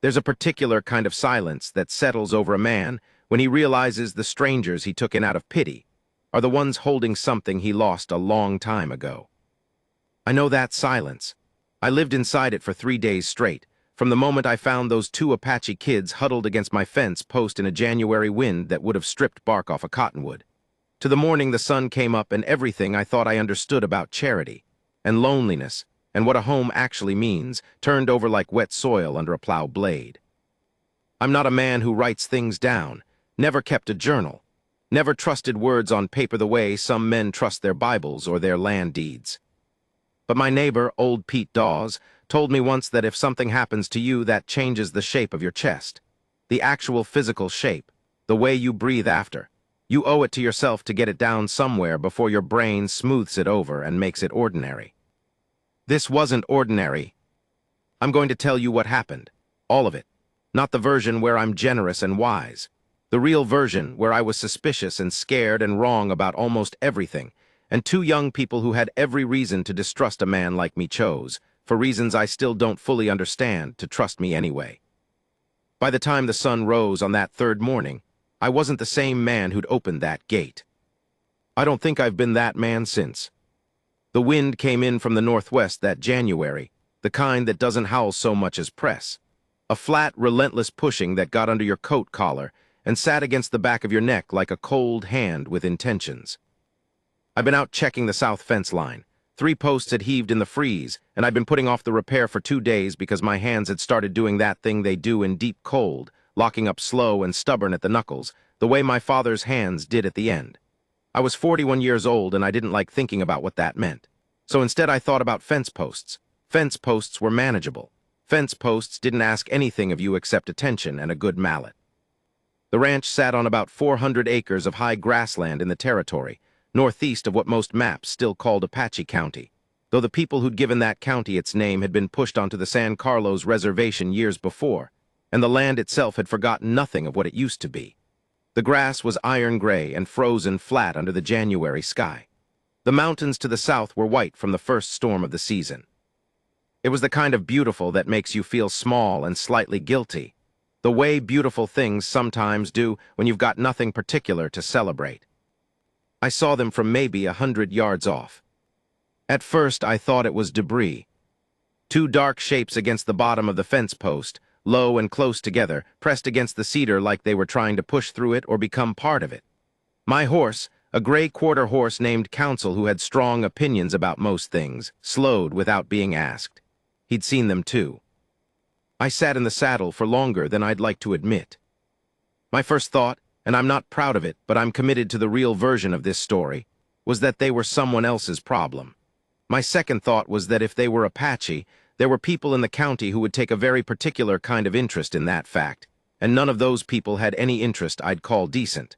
There's a particular kind of silence that settles over a man when he realizes the strangers he took in out of pity are the ones holding something he lost a long time ago. I know that silence. I lived inside it for 3 days straight, from the moment I found those 2 Apache kids huddled against my fence post in a January wind that would have stripped bark off a cottonwood, to the morning the sun came up and everything I thought I understood about charity and loneliness and what a home actually means turned over like wet soil under a plow blade. I'm not a man who writes things down, never kept a journal, never trusted words on paper the way some men trust their Bibles or their land deeds. But my neighbor, old Pete Dawes, told me once that if something happens to you, that changes the shape of your chest, the actual physical shape, the way you breathe after. You owe it to yourself to get it down somewhere before your brain smooths it over and makes it ordinary. This wasn't ordinary. I'm going to tell you what happened, all of it, not the version where I'm generous and wise, the real version where I was suspicious and scared and wrong about almost everything, and 2 young people who had every reason to distrust a man like me chose, for reasons I still don't fully understand, to trust me anyway. By the time the sun rose on that 3rd morning, I wasn't the same man who'd opened that gate. I don't think I've been that man since. The wind came in from the northwest that January, the kind that doesn't howl so much as press. A flat, relentless pushing that got under your coat collar and sat against the back of your neck like a cold hand with intentions. I've been out checking the south fence line. 3 posts had heaved in the freeze, and I'd been putting off the repair for 2 days because my hands had started doing that thing they do in deep cold, locking up slow and stubborn at the knuckles, the way my father's hands did at the end. I was 41 years old, and I didn't like thinking about what that meant. So instead I thought about fence posts. Fence posts were manageable. Fence posts didn't ask anything of you except attention and a good mallet. The ranch sat on about 400 acres of high grassland in the territory, northeast of what most maps still called Apache County, though the people who'd given that county its name had been pushed onto the San Carlos Reservation years before, and the land itself had forgotten nothing of what it used to be. The grass was iron gray and frozen flat under the January sky. The mountains to the south were white from the first storm of the season. It was the kind of beautiful that makes you feel small and slightly guilty, the way beautiful things sometimes do when you've got nothing particular to celebrate. I saw them from maybe 100 yards off. At first I thought it was debris. 2 dark shapes against the bottom of the fence post, low and close together, pressed against the cedar like they were trying to push through it or become part of it. My horse, a gray quarter horse named Council who had strong opinions about most things, slowed without being asked. He'd seen them too. I sat in the saddle for longer than I'd like to admit. My first thought, and I'm not proud of it, but I'm committed to the real version of this story, was that they were someone else's problem. My second thought was that if they were Apache, there were people in the county who would take a very particular kind of interest in that fact, and none of those people had any interest I'd call decent.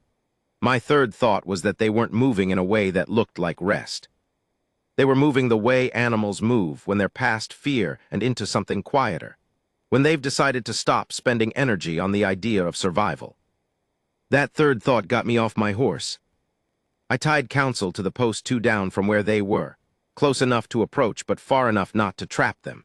My third thought was that they weren't moving in a way that looked like rest. They were moving the way animals move when they're past fear and into something quieter, when they've decided to stop spending energy on the idea of survival. That third thought got me off my horse. I tied Council to the post 2 down from where they were, close enough to approach but far enough not to trap them.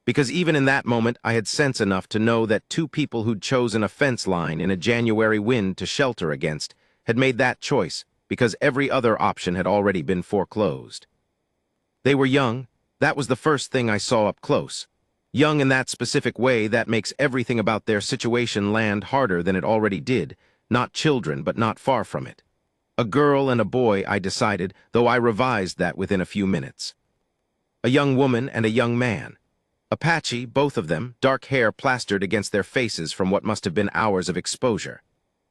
Because even in that moment I had sense enough to know that 2 people who'd chosen a fence line in a January wind to shelter against had made that choice because every other option had already been foreclosed. They were young. That was the first thing I saw up close. Young in that specific way that makes everything about their situation land harder than it already did. Not children, but not far from it. A girl and a boy, I decided, though I revised that within a few minutes. A young woman and a young man. Apache, both of them, dark hair plastered against their faces from what must have been hours of exposure.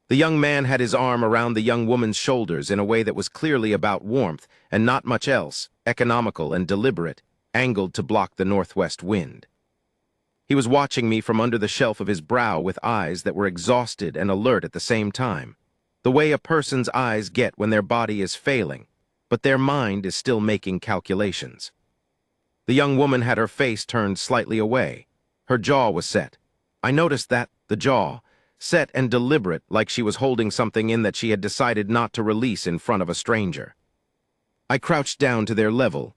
The young man had his arm around the young woman's shoulders in a way that was clearly about warmth and not much else, economical and deliberate, angled to block the northwest wind. He was watching me from under the shelf of his brow with eyes that were exhausted and alert at the same time, the way a person's eyes get when their body is failing, but their mind is still making calculations. The young woman had her face turned slightly away. Her jaw was set. I noticed that, the jaw, set and deliberate like she was holding something in that she had decided not to release in front of a stranger. I crouched down to their level,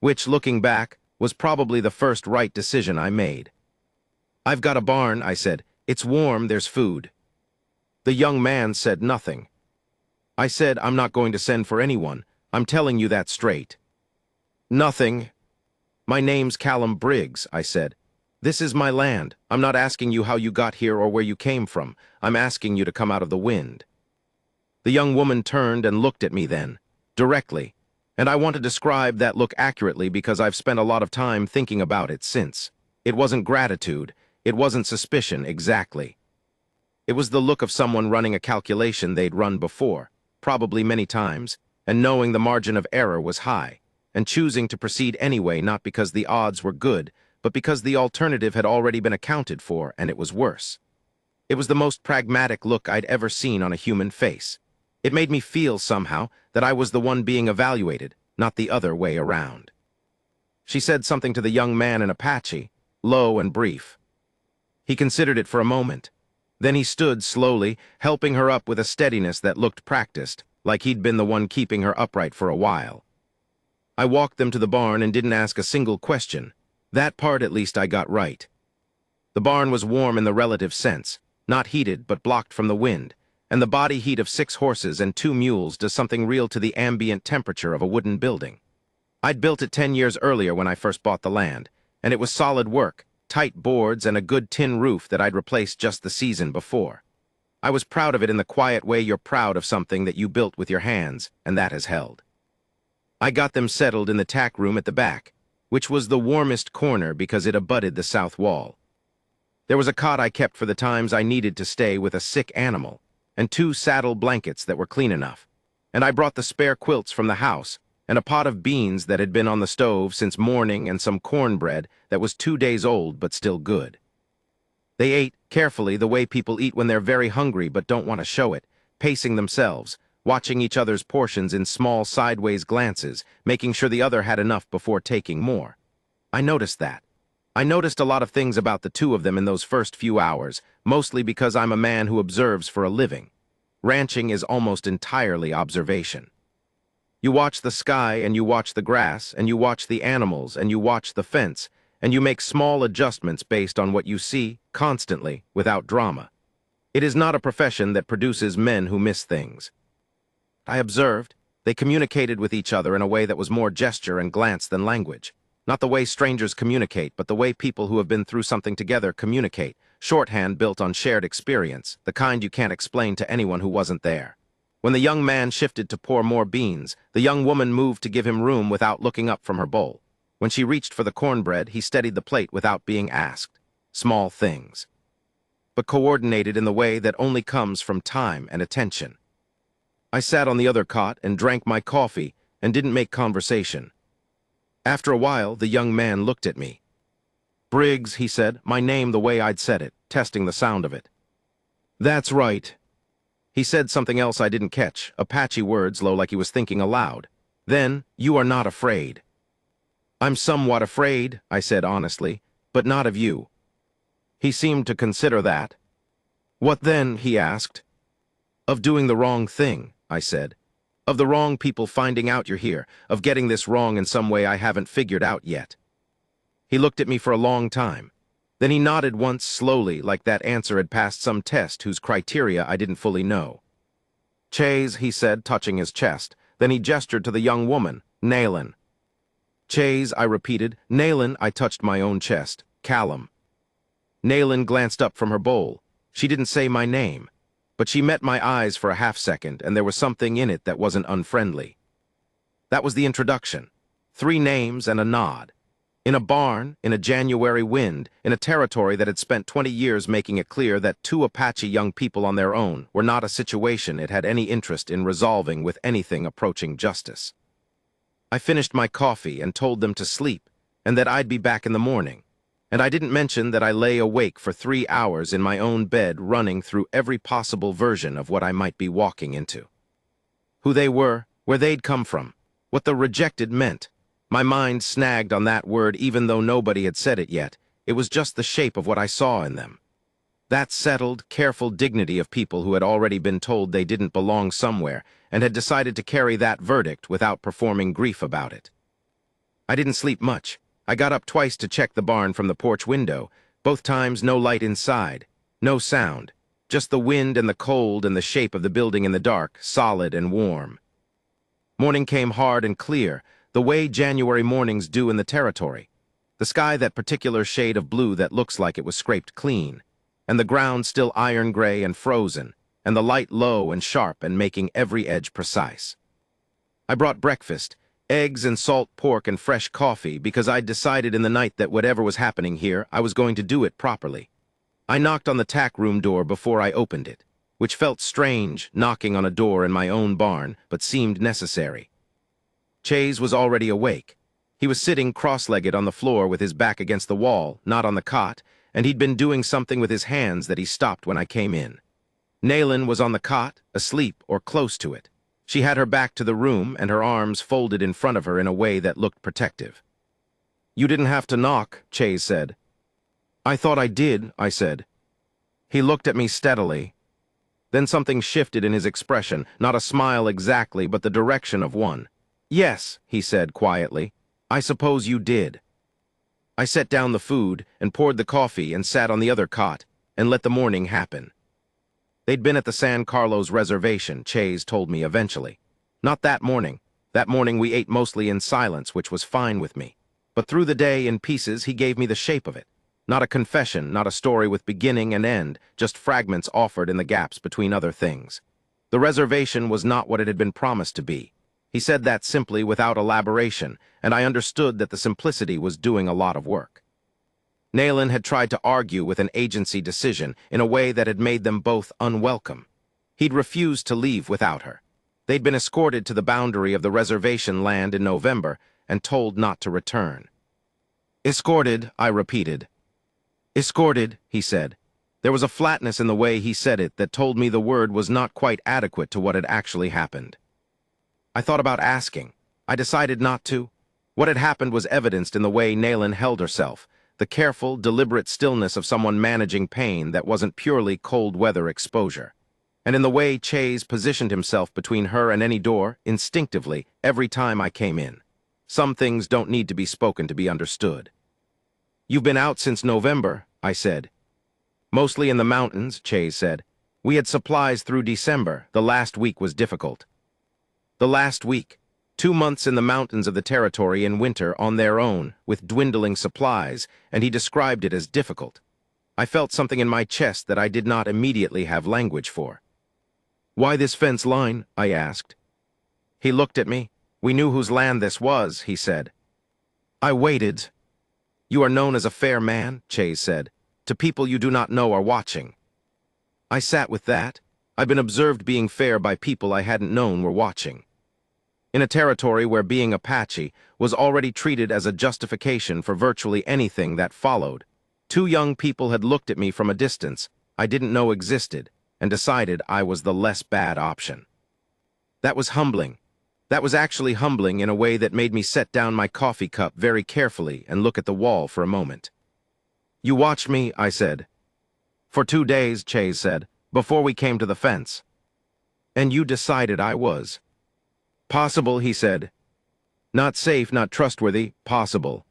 which, looking back, was probably the first right decision I made. "I've got a barn," I said. "It's warm, there's food." The young man said nothing. I said, "I'm not going to send for anyone. I'm telling you that straight." "Nothing. My name's Callum Briggs," I said. "This is my land. I'm not asking you how you got here or where you came from. I'm asking you to come out of the wind." The young woman turned and looked at me then, directly, and I want to describe that look accurately because I've spent a lot of time thinking about it since. It wasn't gratitude. It wasn't suspicion, exactly. It was the look of someone running a calculation they'd run before, probably many times, and knowing the margin of error was high, and choosing to proceed anyway not because the odds were good, but because the alternative had already been accounted for and it was worse. It was the most pragmatic look I'd ever seen on a human face. It made me feel, somehow, that I was the one being evaluated, not the other way around. She said something to the young man in Apache, low and brief. He considered it for a moment. Then he stood slowly, helping her up with a steadiness that looked practiced, like he'd been the one keeping her upright for a while. I walked them to the barn and didn't ask a single question. That part at least I got right. The barn was warm in the relative sense, not heated but blocked from the wind, and the body heat of 6 horses and 2 mules does something real to the ambient temperature of a wooden building. I'd built it 10 years earlier when I first bought the land, and it was solid work, tight boards and a good tin roof that I'd replaced just the season before. I was proud of it in the quiet way you're proud of something that you built with your hands, and that has held. I got them settled in the tack room at the back, which was the warmest corner because it abutted the south wall. There was a cot I kept for the times I needed to stay with a sick animal, and 2 saddle blankets that were clean enough, and I brought the spare quilts from the house, and a pot of beans that had been on the stove since morning and some cornbread that was 2 days old but still good. They ate, carefully, the way people eat when they're very hungry but don't want to show it, pacing themselves, watching each other's portions in small sideways glances, making sure the other had enough before taking more. I noticed that. I noticed a lot of things about the 2 of them in those first few hours, mostly because I'm a man who observes for a living. Ranching is almost entirely observation. You watch the sky, and you watch the grass, and you watch the animals, and you watch the fence, and you make small adjustments based on what you see, constantly, without drama. It is not a profession that produces men who miss things. I observed. They communicated with each other in a way that was more gesture and glance than language. Not the way strangers communicate, but the way people who have been through something together communicate, shorthand built on shared experience, the kind you can't explain to anyone who wasn't there. When the young man shifted to pour more beans, the young woman moved to give him room without looking up from her bowl. When she reached for the cornbread, he steadied the plate without being asked. Small things, but coordinated in the way that only comes from time and attention. I sat on the other cot and drank my coffee and didn't make conversation. After a while, the young man looked at me. "Briggs," he said, my name the way I'd said it, testing the sound of it. "That's right." He said something else I didn't catch, Apache words, low, like he was thinking aloud. Then, "You are not afraid." "I'm somewhat afraid," I said honestly, "but not of you." He seemed to consider that. "What then?" he asked. "Of doing the wrong thing," I said. "Of the wrong people finding out you're here, of getting this wrong in some way I haven't figured out yet." He looked at me for a long time. Then he nodded once slowly, like that answer had passed some test whose criteria I didn't fully know. "Chase," he said, touching his chest. Then he gestured to the young woman, "Nailin." "Chase," I repeated. "Nailin." I touched my own chest. "Callum." Nailin glanced up from her bowl. She didn't say my name, but she met my eyes for a half-second, and there was something in it that wasn't unfriendly. That was the introduction. 3 names and a nod. In a barn, in a January wind, in a territory that had spent 20 years making it clear that 2 Apache young people on their own were not a situation it had any interest in resolving with anything approaching justice. I finished my coffee and told them to sleep, and that I'd be back in the morning. And I didn't mention that I lay awake for 3 hours in my own bed running through every possible version of what I might be walking into. Who they were, where they'd come from, what the rejected meant. My mind snagged on that word even though nobody had said it yet. It was just the shape of what I saw in them. That settled, careful dignity of people who had already been told they didn't belong somewhere and had decided to carry that verdict without performing grief about it. I didn't sleep much. I got up twice to check the barn from the porch window, Both times, no light inside, no sound, just the wind and the cold and the shape of the building in the dark, solid and warm. Morning came hard and clear, the way January mornings do in the territory. The sky that particular shade of blue that looks like it was scraped clean, and the ground still iron gray and frozen, and the light low and sharp and making every edge precise. I brought breakfast, eggs and salt pork and fresh coffee, because I'd decided in the night that whatever was happening here, I was going to do it properly. I knocked on the tack room door before I opened it, which felt strange, knocking on a door in my own barn, but seemed necessary. Chase was already awake. He was sitting cross-legged on the floor with his back against the wall, not on the cot, and he'd been doing something with his hands that he stopped when I came in. Naylin was on the cot, asleep or close to it. She had her back to the room and her arms folded in front of her in a way that looked protective. "You didn't have to knock," Chase said. "I thought I did," I said. He looked at me steadily. Then something shifted in his expression, not a smile exactly, but the direction of one. "Yes," he said quietly, "I suppose you did." I set down the food and poured the coffee and sat on the other cot and let the morning happen. They'd been at the San Carlos reservation, Chase told me eventually. Not that morning. That morning we ate mostly in silence, which was fine with me. But through the day, in pieces, he gave me the shape of it. Not a confession, not a story with beginning and end, just fragments offered in the gaps between other things. The reservation was not what it had been promised to be. He said that simply without elaboration, and I understood that the simplicity was doing a lot of work. Naylin had tried to argue with an agency decision in a way that had made them both unwelcome. He'd refused to leave without her. They'd been escorted to the boundary of the reservation land in November and told not to return. "Escorted," I repeated. "Escorted," he said. There was a flatness in the way he said it that told me the word was not quite adequate to what had actually happened. I thought about asking. I decided not to. What had happened was evidenced in the way Naylin held herself, the careful, deliberate stillness of someone managing pain that wasn't purely cold-weather exposure. And in the way Chase positioned himself between her and any door, instinctively, every time I came in. Some things don't need to be spoken to be understood. "You've been out since November," I said. "Mostly in the mountains," Chase said. "We had supplies through December. The last week was difficult." The last week. 2 months in the mountains of the territory in winter on their own, with dwindling supplies, and he described it as difficult. I felt something in my chest that I did not immediately have language for. "Why this fence line?" I asked. He looked at me. "We knew whose land this was," he said. I waited. "You are known as a fair man," Chase said. "To people you do not know are watching." I sat with that. I'd been observed being fair by people I hadn't known were watching. In a territory where being Apache was already treated as a justification for virtually anything that followed, 2 young people had looked at me from a distance I didn't know existed and decided I was the less bad option. That was humbling. That was actually humbling in a way that made me set down my coffee cup very carefully and look at the wall for a moment. "You watched me," I said. "For 2 days," Chase said, "before we came to the fence. And you decided I was." "Possible," he said. "Not safe, not trustworthy, possible."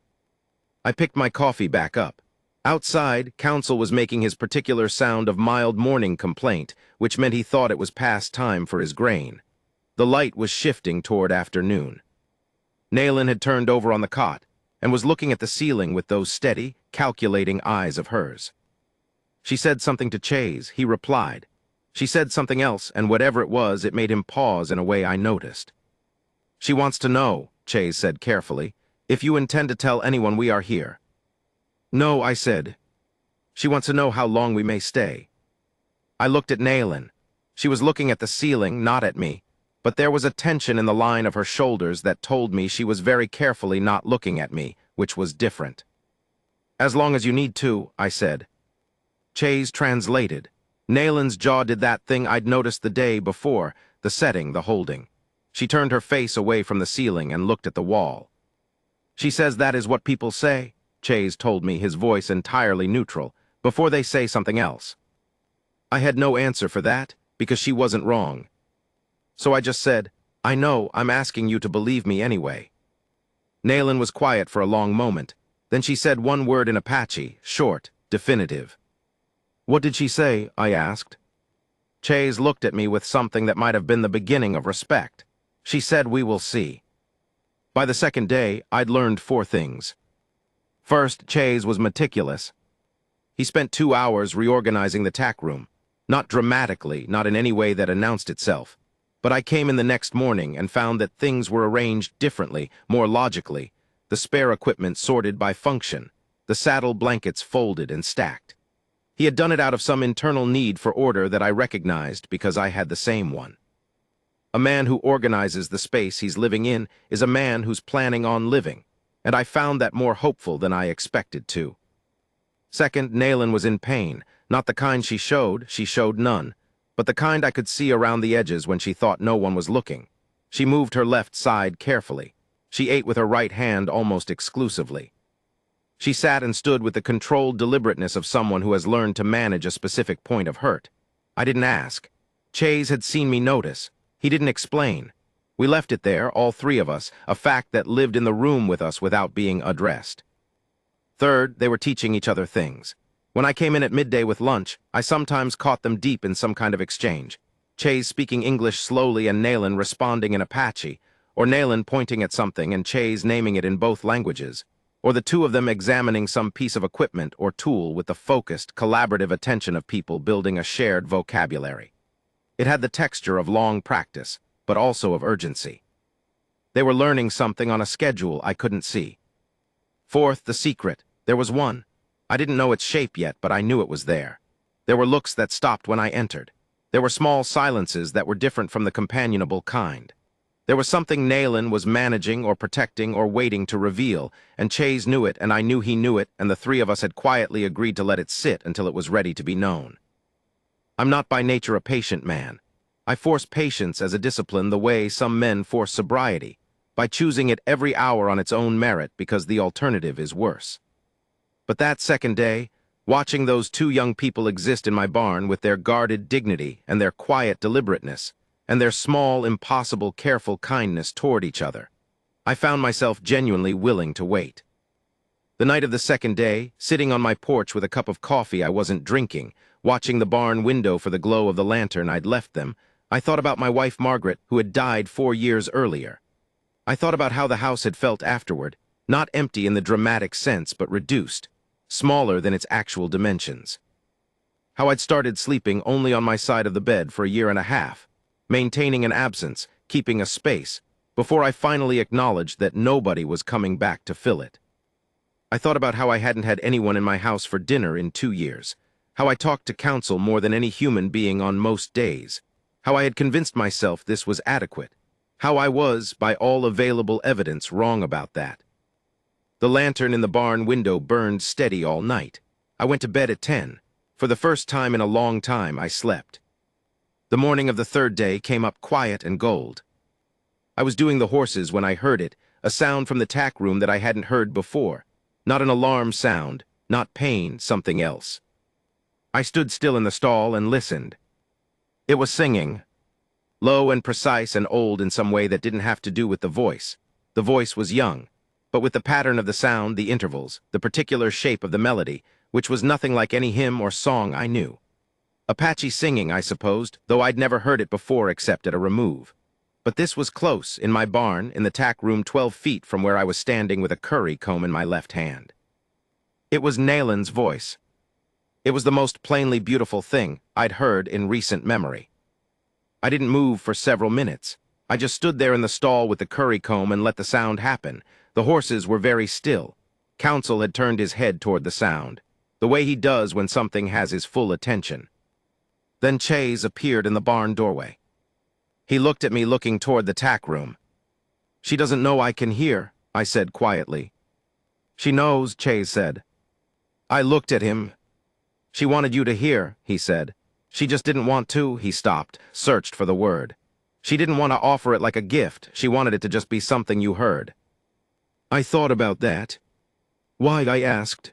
I picked my coffee back up. Outside, Counsel was making his particular sound of mild morning complaint, which meant he thought it was past time for his grain. The light was shifting toward afternoon. Naylin had turned over on the cot and was looking at the ceiling with those steady, calculating eyes of hers. She said something to Chase. He replied. She said something else, and whatever it was, it made him pause in a way I noticed. "She wants to know," Chase said carefully, "if you intend to tell anyone we are here." "No," I said. "She wants to know how long we may stay." I looked at Naylin. She was looking at the ceiling, not at me, but there was a tension in the line of her shoulders that told me she was very carefully not looking at me, which was different. "As long as you need to," I said. Chase translated. Naylin's jaw did that thing I'd noticed the day before, the setting, the holding. She turned her face away from the ceiling and looked at the wall. "She says that is what people say," Chase told me, his voice entirely neutral, "before they say something else." I had no answer for that, because she wasn't wrong. So I just said, "I know, I'm asking you to believe me anyway." Naylin was quiet for a long moment. Then she said one word in Apache, short, definitive. "What did she say?" I asked. Chase looked at me with something that might have been the beginning of respect. She said, "We will see." By the second day, I'd learned 4 things. First, Chase was meticulous. He spent 2 hours reorganizing the tack room. Not dramatically, not in any way that announced itself. But I came in the next morning and found that things were arranged differently, more logically. The spare equipment sorted by function. The saddle blankets folded and stacked. He had done it out of some internal need for order that I recognized because I had the same one. A man who organizes the space he's living in is a man who's planning on living, and I found that more hopeful than I expected to. Second, Naylin was in pain, not the kind she showed none, but the kind I could see around the edges when she thought no one was looking. She moved her left side carefully. She ate with her right hand almost exclusively. She sat and stood with the controlled deliberateness of someone who has learned to manage a specific point of hurt. I didn't ask. Chase had seen me notice. He didn't explain. We left it there, all 3 of us, a fact that lived in the room with us without being addressed. Third, they were teaching each other things. When I came in at midday with lunch, I sometimes caught them deep in some kind of exchange. Chase speaking English slowly and Naylin responding in Apache, or Naylin pointing at something and Chase naming it in both languages, or the 2 of them examining some piece of equipment or tool with the focused, collaborative attention of people building a shared vocabulary. It had the texture of long practice, but also of urgency. They were learning something on a schedule I couldn't see. Fourth, the secret. There was one. I didn't know its shape yet, but I knew it was there. There were looks that stopped when I entered. There were small silences that were different from the companionable kind. There was something Naylin was managing or protecting or waiting to reveal, and Chase knew it, and I knew he knew it, and the 3 of us had quietly agreed to let it sit until it was ready to be known. I'm not by nature a patient man. I force patience as a discipline the way some men force sobriety, by choosing it every hour on its own merit because the alternative is worse. But that second day, watching those 2 young people exist in my barn with their guarded dignity and their quiet deliberateness, and their small, impossible, careful kindness toward each other, I found myself genuinely willing to wait. The night of the second day, sitting on my porch with a cup of coffee I wasn't drinking, watching the barn window for the glow of the lantern I'd left them, I thought about my wife Margaret, who had died 4 years earlier. I thought about how the house had felt afterward, not empty in the dramatic sense, but reduced, smaller than its actual dimensions. How I'd started sleeping only on my side of the bed for a year and a half, maintaining an absence, keeping a space, before I finally acknowledged that nobody was coming back to fill it. I thought about how I hadn't had anyone in my house for dinner in 2 years, how I talked to counsel more than any human being on most days, how I had convinced myself this was adequate, how I was, by all available evidence, wrong about that. The lantern in the barn window burned steady all night. I went to bed at 10. For the first time in a long time, I slept. The morning of the 3rd day came up quiet and gold. I was doing the horses when I heard it, a sound from the tack room that I hadn't heard before. Not an alarm sound, not pain, something else. I stood still in the stall and listened. It was singing. Low and precise and old in some way that didn't have to do with the voice. The voice was young, but with the pattern of the sound, the intervals, the particular shape of the melody, which was nothing like any hymn or song I knew. Apache singing, I supposed, though I'd never heard it before except at a remove. But this was close, in my barn, in the tack room 12 feet from where I was standing with a curry comb in my left hand. It was Naylin's voice. It was the most plainly beautiful thing I'd heard in recent memory. I didn't move for several minutes. I just stood there in the stall with the curry comb and let the sound happen. The horses were very still. Counsel had turned his head toward the sound, the way he does when something has his full attention. Then Chase appeared in the barn doorway. He looked at me looking toward the tack room. "She doesn't know I can hear," I said quietly. "She knows," Chase said. I looked at him. "She wanted you to hear," he said. "She just didn't want to," he stopped, searched for the word. "She didn't want to offer it like a gift. She wanted it to just be something you heard." I thought about that. "Why?" I asked.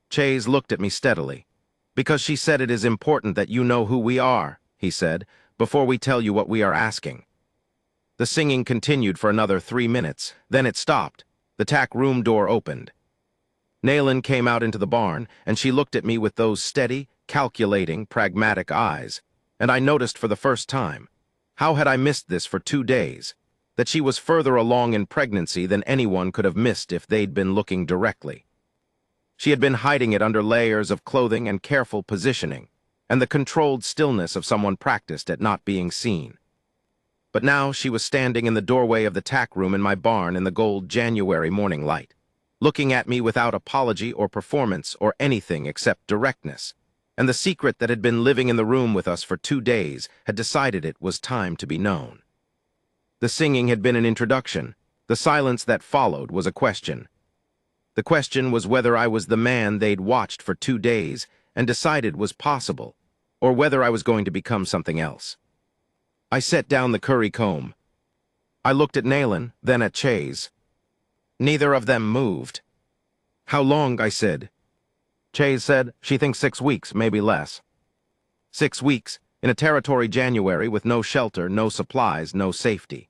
Chase looked at me steadily. "Because she said it is important that you know who we are," he said, "before we tell you what we are asking." The singing continued for another 3 minutes. Then it stopped. The tack room door opened. Nayland came out into the barn, and she looked at me with those steady, calculating, pragmatic eyes, and I noticed for the first time, how had I missed this for 2 days, that she was further along in pregnancy than anyone could have missed if they'd been looking directly. She had been hiding it under layers of clothing and careful positioning, and the controlled stillness of someone practiced at not being seen. But now she was standing in the doorway of the tack room in my barn in the gold January morning light, looking at me without apology or performance or anything except directness, and the secret that had been living in the room with us for 2 days had decided it was time to be known. The singing had been an introduction. The silence that followed was a question. The question was whether I was the man they'd watched for 2 days and decided was possible, or whether I was going to become something else. I set down the curry comb. I looked at Nayland, then at Chase. Neither of them moved. "How long?" I said. Chase said, "She thinks 6 weeks, maybe less." 6 weeks, in a territory January with no shelter, no supplies, no safety.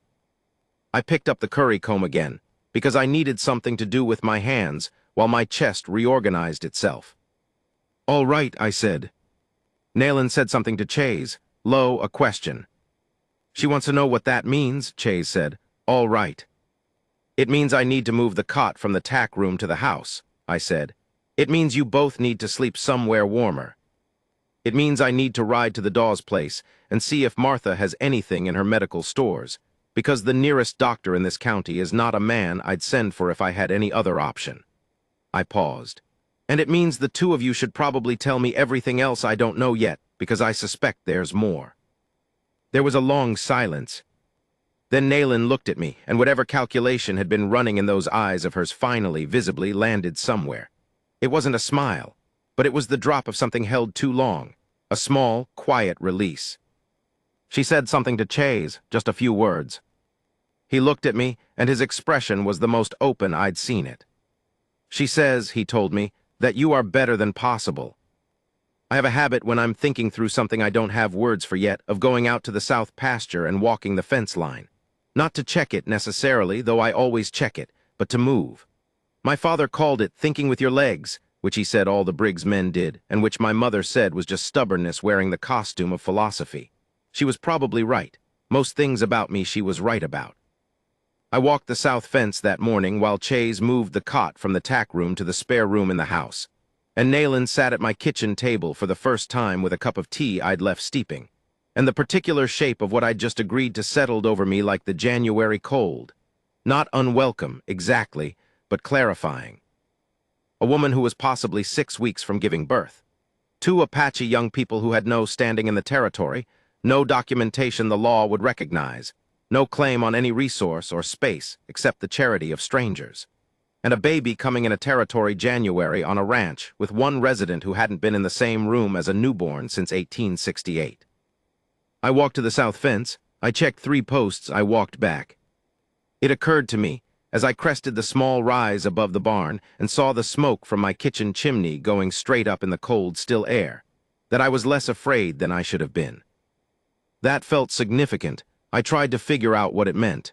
I picked up the curry comb again, because I needed something to do with my hands while my chest reorganized itself. "All right," I said. Nayland said something to Chase, low, a question. "She wants to know what that means," Chase said. "All right." "It means I need to move the cot from the tack room to the house," I said. "It means you both need to sleep somewhere warmer. It means I need to ride to the Dawes place and see if Martha has anything in her medical stores, because the nearest doctor in this county is not a man I'd send for if I had any other option." I paused. "And it means the two of you should probably tell me everything else I don't know yet, because I suspect there's more." There was a long silence. Then Nayland looked at me, and whatever calculation had been running in those eyes of hers finally, visibly, landed somewhere. It wasn't a smile, but it was the drop of something held too long, a small, quiet release. She said something to Chase, just a few words. He looked at me, and his expression was the most open I'd seen it. "She says," he told me, "that you are better than possible." I have a habit when I'm thinking through something I don't have words for yet of going out to the south pasture and walking the fence line. Not to check it necessarily, though I always check it, but to move. My father called it thinking with your legs, which he said all the Briggs men did, and which my mother said was just stubbornness wearing the costume of philosophy. She was probably right. Most things about me she was right about. I walked the south fence that morning while Chase moved the cot from the tack room to the spare room in the house, and Nayland sat at my kitchen table for the first time with a cup of tea I'd left steeping, and the particular shape of what I'd just agreed to settled over me like the January cold. Not unwelcome, exactly, but clarifying. A woman who was possibly 6 weeks from giving birth. 2 Apache young people who had no standing in the territory, no documentation the law would recognize, no claim on any resource or space except the charity of strangers. And a baby coming in a territory January on a ranch with one resident who hadn't been in the same room as a newborn since 1868. I walked to the south fence. I checked 3 posts. I walked back. It occurred to me, as I crested the small rise above the barn and saw the smoke from my kitchen chimney going straight up in the cold, still air, that I was less afraid than I should have been. That felt significant. I tried to figure out what it meant.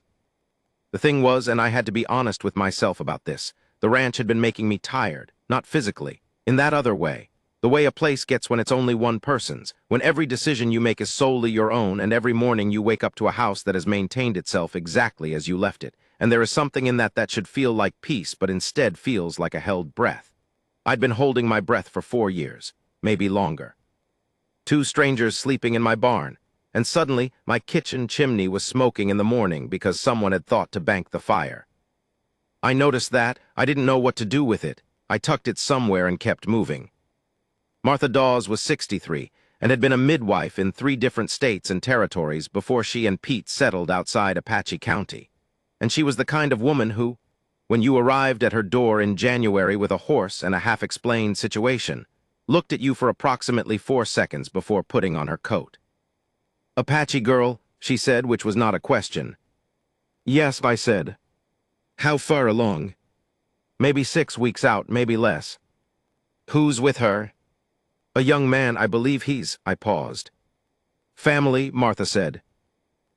The thing was, and I had to be honest with myself about this, the ranch had been making me tired, not physically, in that other way. The way a place gets when it's only one person's, when every decision you make is solely your own, and every morning you wake up to a house that has maintained itself exactly as you left it, and there is something in that should feel like peace, but instead feels like a held breath. I'd been holding my breath for 4 years, maybe longer. 2 strangers sleeping in my barn, and suddenly my kitchen chimney was smoking in the morning because someone had thought to bank the fire. I noticed that. I didn't know what to do with it. I tucked it somewhere and kept moving. Martha Dawes was 63 and had been a midwife in 3 different states and territories before she and Pete settled outside Apache County. And she was the kind of woman who, when you arrived at her door in January with a horse and a half-explained situation, looked at you for approximately 4 seconds before putting on her coat. "Apache girl," she said, which was not a question. "Yes," I said. "How far along?" "Maybe 6 weeks out, maybe less." "Who's with her?" "A young man, I believe he's—" I paused. "Family," Martha said.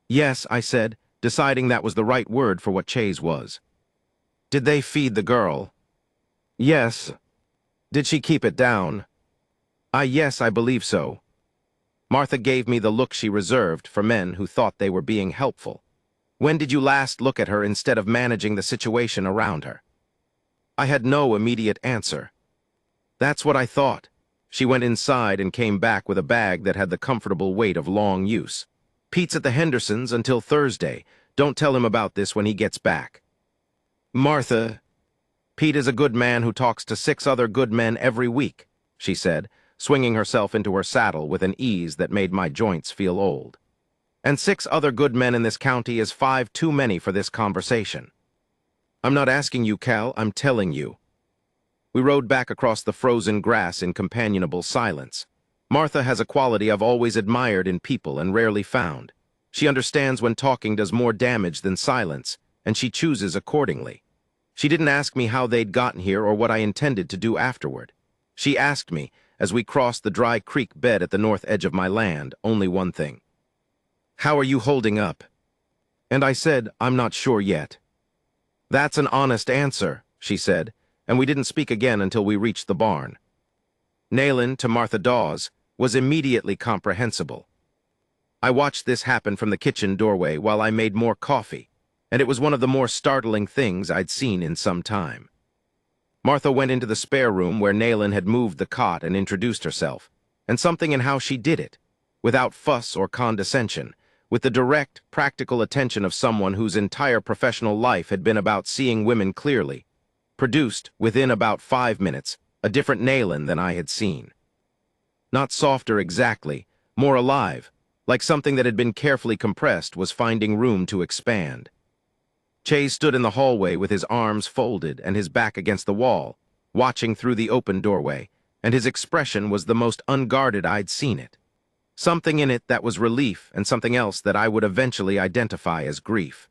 "Yes," I said, deciding that was the right word for what Chase was. "Did they feed the girl?" Yes. Did she keep it down? Yes, I believe so. Martha gave me the look she reserved for men who thought they were being helpful. When did you last look at her instead of managing the situation around her? I had no immediate answer. That's what I thought. She went inside and came back with a bag that had the comfortable weight of long use. Pete's at the Hendersons until Thursday. Don't tell him about this when he gets back. Martha, Pete is a good man who talks to 6 other good men every week, she said, swinging herself into her saddle with an ease that made my joints feel old. And 6 other good men in this county is 5 too many for this conversation. I'm not asking you, Cal, I'm telling you. We rode back across the frozen grass in companionable silence. Martha has a quality I've always admired in people and rarely found. She understands when talking does more damage than silence, and she chooses accordingly. She didn't ask me how they'd gotten here or what I intended to do afterward. She asked me, as we crossed the dry creek bed at the north edge of my land, only one thing. How are you holding up? And I said, I'm not sure yet. That's an honest answer, she said, and we didn't speak again until we reached the barn. Nayland, to Martha Dawes, was immediately comprehensible. I watched this happen from the kitchen doorway while I made more coffee, and it was one of the more startling things I'd seen in some time. Martha went into the spare room where Nayland had moved the cot and introduced herself, and something in how she did it, without fuss or condescension, with the direct, practical attention of someone whose entire professional life had been about seeing women clearly, produced, within about 5 minutes, a different Nayland than I had seen. Not softer exactly, more alive, like something that had been carefully compressed was finding room to expand. Chase stood in the hallway with his arms folded and his back against the wall, watching through the open doorway, and his expression was the most unguarded I'd seen it. Something in it that was relief and something else that I would eventually identify as grief.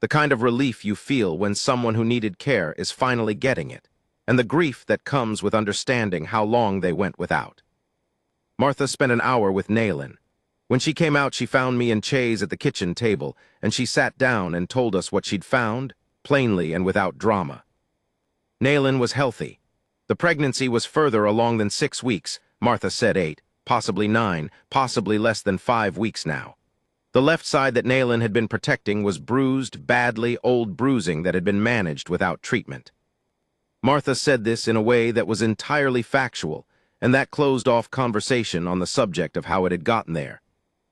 The kind of relief you feel when someone who needed care is finally getting it, and the grief that comes with understanding how long they went without. Martha spent an hour with Nayland. When she came out, she found me and Chase at the kitchen table, and she sat down and told us what she'd found, plainly and without drama. Nayland was healthy. The pregnancy was further along than 6 weeks, Martha said 8, possibly 9, possibly less than 5 weeks now. The left side that Nayland had been protecting was bruised, badly, old bruising that had been managed without treatment. Martha said this in a way that was entirely factual, and that closed off conversation on the subject of how it had gotten there.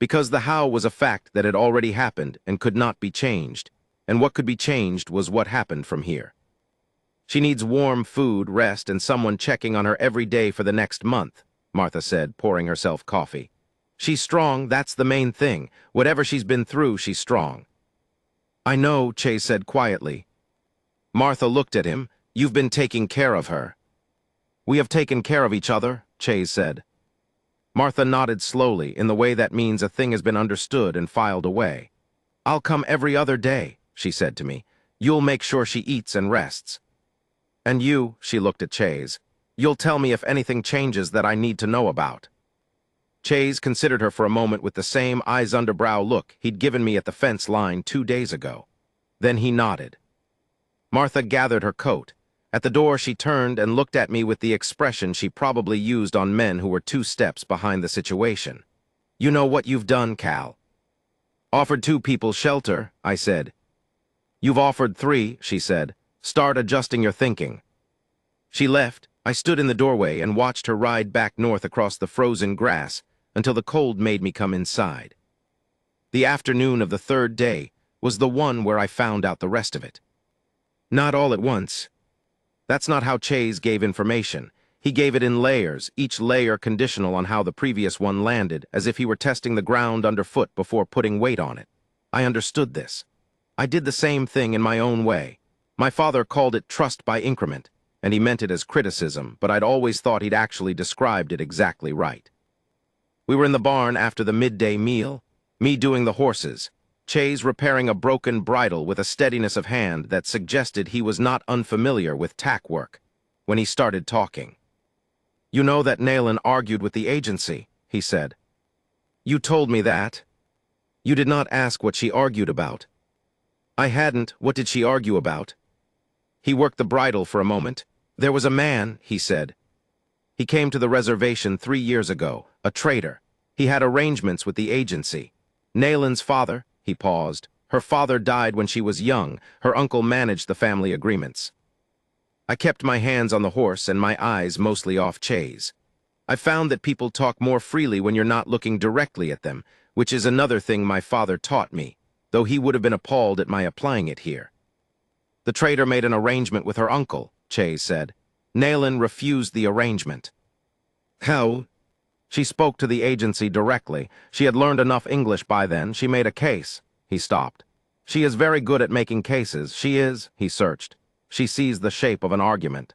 Because the how was a fact that had already happened and could not be changed, and what could be changed was what happened from here. She needs warm food, rest, and someone checking on her every day for the next month, Martha said, pouring herself coffee. She's strong, that's the main thing. Whatever she's been through, she's strong. I know, Chase said quietly. Martha looked at him. You've been taking care of her. We have taken care of each other, Chase said. Martha nodded slowly in the way that means a thing has been understood and filed away. I'll come every other day, she said to me. You'll make sure she eats and rests. And you, she looked at Chase, you'll tell me if anything changes that I need to know about. Chase considered her for a moment with the same eyes-under-brow look he'd given me at the fence line 2 days ago. Then he nodded. Martha gathered her coat. At the door, she turned and looked at me with the expression she probably used on men who were 2 steps behind the situation. You know what you've done, Cal. Offered 2 people shelter, I said. You've offered 3, she said. Start adjusting your thinking. She left. I stood in the doorway and watched her ride back north across the frozen grass until the cold made me come inside. The afternoon of the 3rd day was the one where I found out the rest of it. Not all at once. That's not how Chase gave information. He gave it in layers, each layer conditional on how the previous one landed, as if he were testing the ground underfoot before putting weight on it. I understood this. I did the same thing in my own way. My father called it trust by increment, and he meant it as criticism, but I'd always thought he'd actually described it exactly right. We were in the barn after the midday meal, me doing the horses, Chase repairing a broken bridle with a steadiness of hand that suggested he was not unfamiliar with tack work, when he started talking. You know that Nayland argued with the agency, he said. You told me that. You did not ask what she argued about. I hadn't. What did she argue about? He worked the bridle for a moment. There was a man, he said. He came to the reservation 3 years ago, a trader. He had arrangements with the agency. Nayland's father, he paused. Her father died when she was young. Her uncle managed the family agreements. I kept my hands on the horse and my eyes mostly off Chase. I found that people talk more freely when you're not looking directly at them, which is another thing my father taught me, though he would have been appalled at my applying it here. The trader made an arrangement with her uncle, Chase said. Nayland refused the arrangement. How? She spoke to the agency directly. She had learned enough English by then. She made a case. He stopped. She is very good at making cases. She is, he searched. She sees the shape of an argument.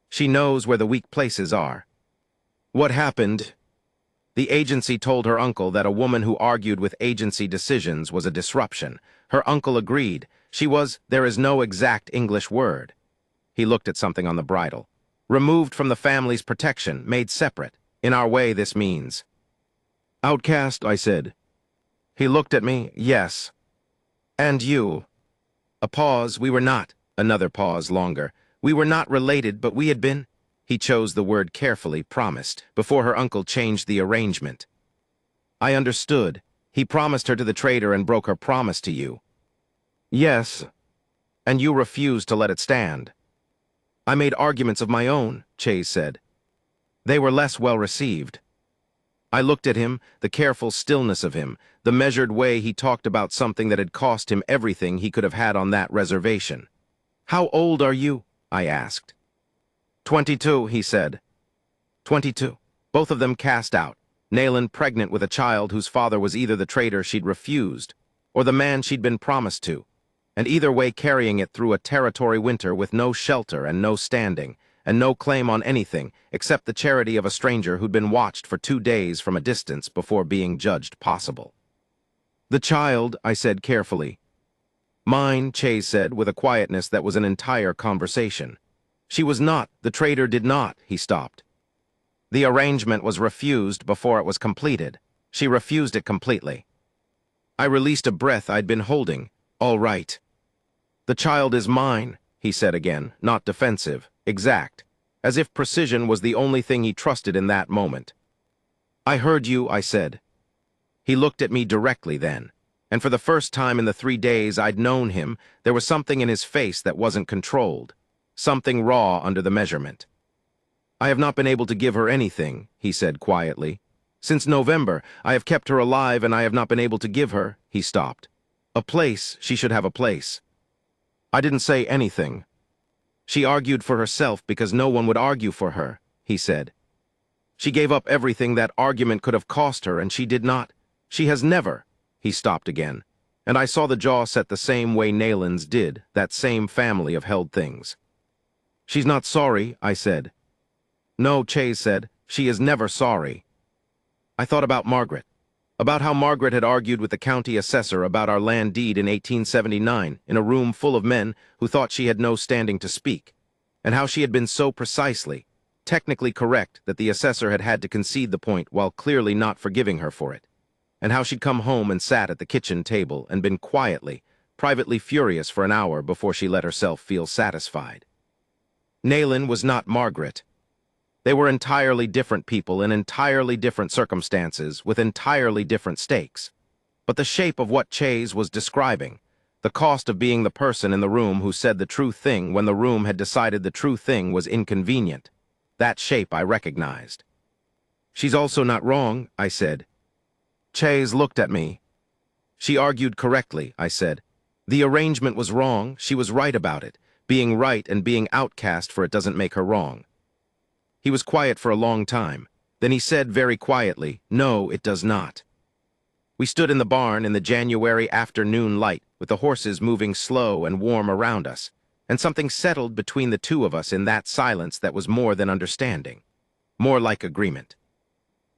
She knows where the weak places are. What happened? The agency told her uncle that a woman who argued with agency decisions was a disruption. Her uncle agreed. There is no exact English word. He looked at something on the bridle. Removed from the family's protection, made separate. In our way, this means. Outcast, I said. He looked at me, yes. And you? A pause, we were not. Another pause longer. We were not related, but we had been. He chose the word carefully, promised, before her uncle changed the arrangement. I understood. He promised her to the trader and broke her promise to you. Yes. And you refused to let it stand. I made arguments of my own, Chase said. They were less well received. I looked at him, the careful stillness of him, the measured way he talked about something that had cost him everything he could have had on that reservation. How old are you? I asked. 22, he said. 22. Both of them cast out. Nayland pregnant with a child whose father was either the trader she'd refused or the man she'd been promised to, and either way carrying it through a territory winter with no shelter and no standing, and no claim on anything except the charity of a stranger who'd been watched for 2 days from a distance before being judged possible. The child, I said carefully. Mine, Chase said, with a quietness that was an entire conversation. She was not, the trader did not, he stopped. The arrangement was refused before it was completed. She refused it completely. I released a breath I'd been holding. All right. The child is mine, he said again, not defensive, exact, as if precision was the only thing he trusted in that moment. I heard you, I said. He looked at me directly then, and for the first time in the 3 days I'd known him, there was something in his face that wasn't controlled, something raw under the measurement. I have not been able to give her anything, he said quietly. Since November, I have kept her alive and I have not been able to give her, he stopped. A place, she should have a place. I didn't say anything. She argued for herself because no one would argue for her, he said. She gave up everything that argument could have cost her and she did not. She has never, he stopped again, and I saw the jaw set the same way Nayland's did, that same family of held things. She's not sorry, I said. No, Chase said, she is never sorry. I thought about Margaret, about how Margaret had argued with the county assessor about our land deed in 1879 in a room full of men who thought she had no standing to speak, and how she had been so precisely, technically correct that the assessor had had to concede the point while clearly not forgiving her for it, and how she'd come home and sat at the kitchen table and been quietly, privately furious for an hour before she let herself feel satisfied. Nayland was not Margaret. They were entirely different people in entirely different circumstances with entirely different stakes. But the shape of what Chase was describing, the cost of being the person in the room who said the true thing when the room had decided the true thing was inconvenient, that shape I recognized. She's also not wrong, I said. Chase looked at me. She argued correctly, I said. The arrangement was wrong, she was right about it. Being right and being outcast for it doesn't make her wrong. He was quiet for a long time. Then he said very quietly, no, it does not. We stood in the barn in the January afternoon light, with the horses moving slow and warm around us, and something settled between the two of us in that silence that was more than understanding, more like agreement.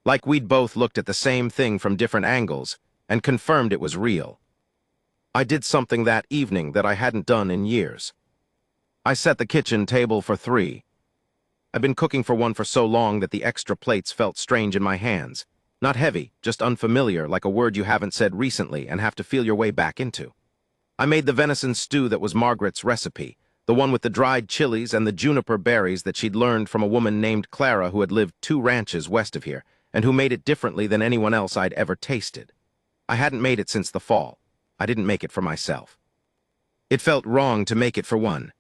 Like we'd both looked at the same thing from different angles and confirmed it was real. I did something that evening that I hadn't done in years. I set the kitchen table for 3. I've been cooking for one for so long that the extra plates felt strange in my hands. Not heavy, just unfamiliar, like a word you haven't said recently and have to feel your way back into. I made the venison stew that was Margaret's recipe, the one with the dried chilies and the juniper berries that she'd learned from a woman named Clara who had lived 2 ranches west of here, and who made it differently than anyone else I'd ever tasted. I hadn't made it since the fall. I didn't make it for myself. It felt wrong to make it for one.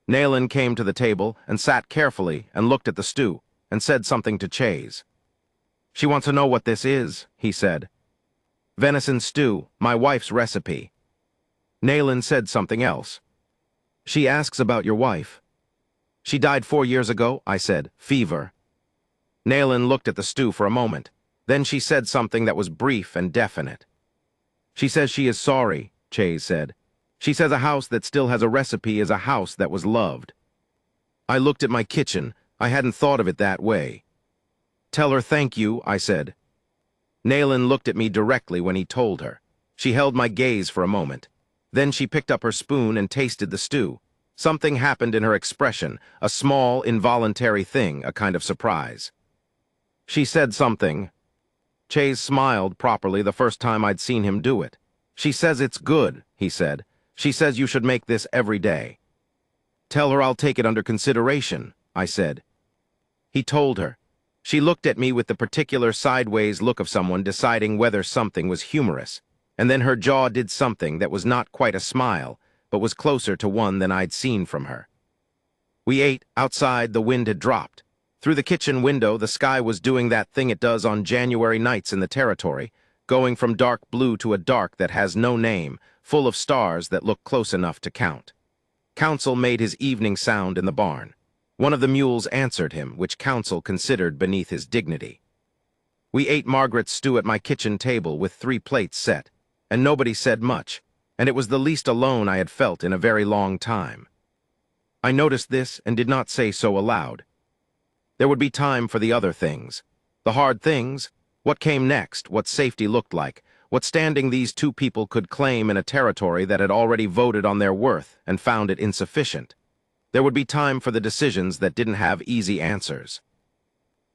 Nayland came to the table and sat carefully and looked at the stew and said something to Chase. "She wants to know what this is," he said. "Venison stew, my wife's recipe." Nayland said something else. "She asks about your wife." "She died 4 years ago," I said. "Fever." Nayland looked at the stew for a moment. Then she said something that was brief and definite. "She says she is sorry," Chase said. "She says a house that still has a recipe is a house that was loved." I looked at my kitchen. I hadn't thought of it that way. "Tell her thank you," I said. Nayland looked at me directly when he told her. She held my gaze for a moment. Then she picked up her spoon and tasted the stew. Something happened in her expression, a small, involuntary thing, a kind of surprise. She said something. Chase smiled properly the first time I'd seen him do it. "She says it's good," he said. "She says you should make this every day." "Tell her I'll take it under consideration," I said. He told her. She looked at me with the particular sideways look of someone deciding whether something was humorous, and then her jaw did something that was not quite a smile, but was closer to one than I'd seen from her. We ate. Outside, the wind had dropped. Through the kitchen window, the sky was doing that thing it does on January nights in the territory, going from dark blue to a dark that has no name, full of stars that look close enough to count. Council made his evening sound in the barn. One of the mules answered him, which Council considered beneath his dignity. We ate Margaret's stew at my kitchen table with 3 plates set, and nobody said much, and it was the least alone I had felt in a very long time. I noticed this and did not say so aloud. There would be time for the other things. The hard things, what came next, what safety looked like, what standing these 2 people could claim in a territory that had already voted on their worth and found it insufficient. There would be time for the decisions that didn't have easy answers.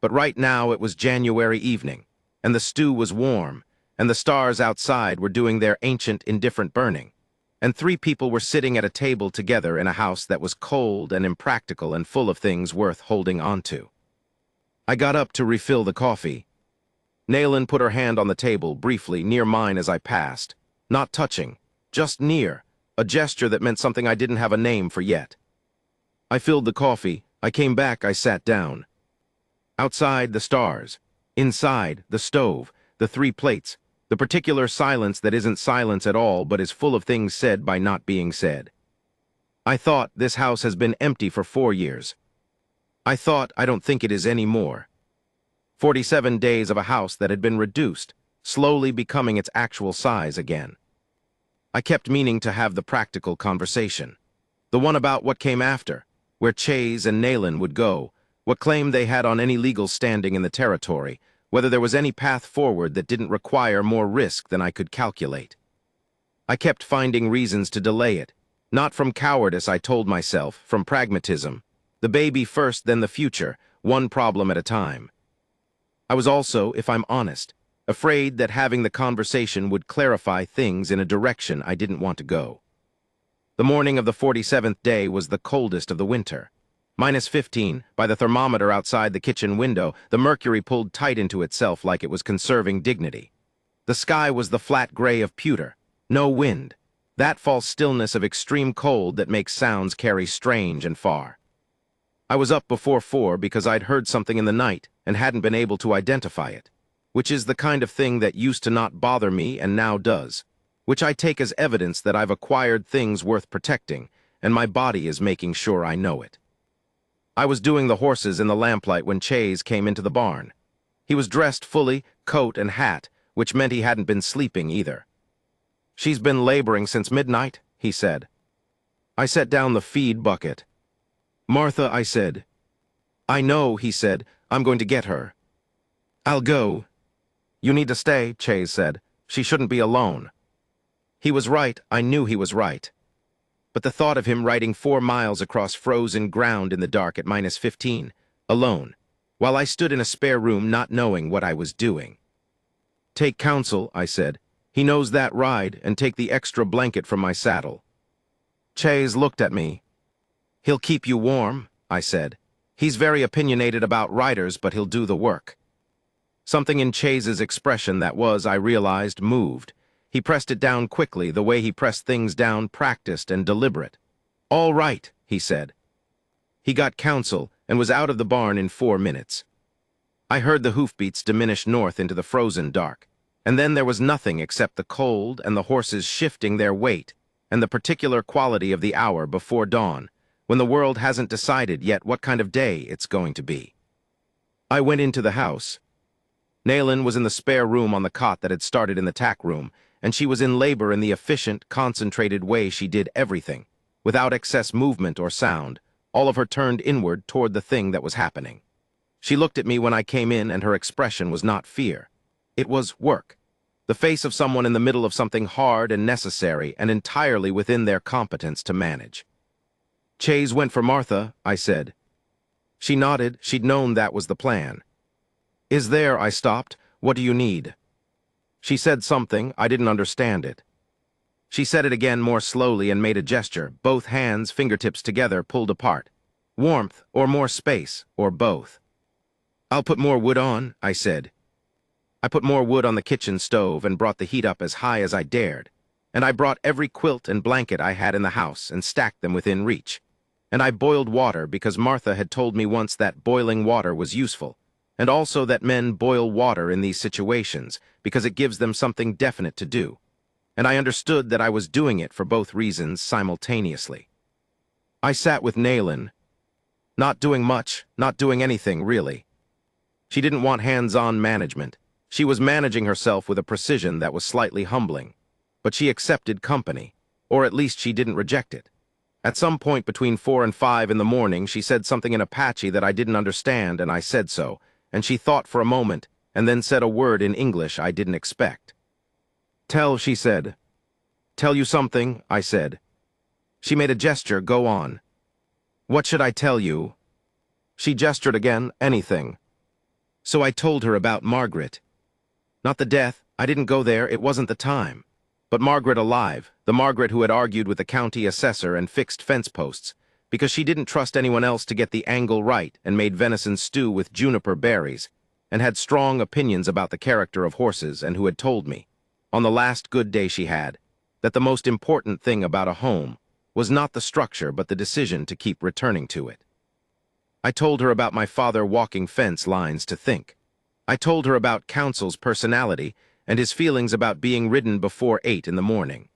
But right now it was January evening, and the stew was warm, and the stars outside were doing their ancient indifferent burning, and 3 people were sitting at a table together in a house that was cold and impractical and full of things worth holding onto. I got up to refill the coffee. Nayland put her hand on the table briefly near mine as I passed, not touching, just near, a gesture that meant something I didn't have a name for yet. I filled the coffee. I came back. I sat down. Outside, the stars. Inside, the stove, the 3 plates, the particular silence that isn't silence at all but is full of things said by not being said. I thought this house has been empty for 4 years. I thought I don't think it is any more. 47 days of a house that had been reduced, slowly becoming its actual size again. I kept meaning to have the practical conversation. The one about what came after, where Chase and Nayland would go, what claim they had on any legal standing in the territory, whether there was any path forward that didn't require more risk than I could calculate. I kept finding reasons to delay it, not from cowardice, I told myself, from pragmatism. The baby first, then the future, one problem at a time. I was also, if I'm honest, afraid that having the conversation would clarify things in a direction I didn't want to go. The morning of the 47th day was the coldest of the winter. -15, by the thermometer outside the kitchen window, the mercury pulled tight into itself like it was conserving dignity. The sky was the flat gray of pewter, no wind, that false stillness of extreme cold that makes sounds carry strange and far. I was up before 4 because I'd heard something in the night and hadn't been able to identify it, which is the kind of thing that used to not bother me and now does, which I take as evidence that I've acquired things worth protecting, and my body is making sure I know it. I was doing the horses in the lamplight when Chase came into the barn. He was dressed fully, coat and hat, which meant he hadn't been sleeping either. "She's been laboring since midnight," he said. I set down the feed bucket. "Martha," I said. "I know," he said. "I'm going to get her." "I'll go." "You need to stay," Chase said. "She shouldn't be alone." He was right. I knew he was right. But the thought of him riding 4 miles across frozen ground in the dark at -15, alone, while I stood in a spare room not knowing what I was doing. "Take Council," I said. "He knows that ride, and take the extra blanket from my saddle." Chase looked at me. He'll keep you warm, I said. He's very opinionated about riders, but he'll do the work. Something in Chase's expression that was, I realized, moved. He pressed it down quickly, the way he pressed things down, practiced and deliberate. All right, he said. He got counsel and was out of the barn in 4 minutes. I heard the hoofbeats diminish north into the frozen dark, and then there was nothing except the cold and the horses shifting their weight and the particular quality of the hour before dawn, when the world hasn't decided yet what kind of day it's going to be. I went into the house. Naylin was in the spare room on the cot that had started in the tack room, and she was in labor in the efficient, concentrated way she did everything, without excess movement or sound, all of her turned inward toward the thing that was happening. She looked at me when I came in, and her expression was not fear. It was work, the face of someone in the middle of something hard and necessary and entirely within their competence to manage. Chase went for Martha, I said. She nodded. She'd known that was the plan. Is there, I stopped. What do you need? She said something. I didn't understand it. She said it again more slowly and made a gesture, both hands, fingertips together, pulled apart. Warmth, or more space, or both. I'll put more wood on, I said. I put more wood on the kitchen stove and brought the heat up as high as I dared, and I brought every quilt and blanket I had in the house and stacked them within reach. And I boiled water because Martha had told me once that boiling water was useful, and also that men boil water in these situations because it gives them something definite to do. And I understood that I was doing it for both reasons simultaneously. I sat with Naylin, not doing much, not doing anything, really. She didn't want hands-on management. She was managing herself with a precision that was slightly humbling. But she accepted company, or at least she didn't reject it. At some point between 4 and 5 in the morning, she said something in Apache that I didn't understand, and I said so, and she thought for a moment, and then said a word in English I didn't expect. Tell, she said. Tell you something, I said. She made a gesture, go on. What should I tell you? She gestured again, anything. So I told her about Margaret. Not the death, I didn't go there, it wasn't the time. But Margaret alive, the Margaret who had argued with the county assessor and fixed fence posts, because she didn't trust anyone else to get the angle right and made venison stew with juniper berries, and had strong opinions about the character of horses, and who had told me, on the last good day she had, that the most important thing about a home was not the structure but the decision to keep returning to it. I told her about my father walking fence lines to think. I told her about Counsel's personality and his feelings about being ridden before 8 in the morning.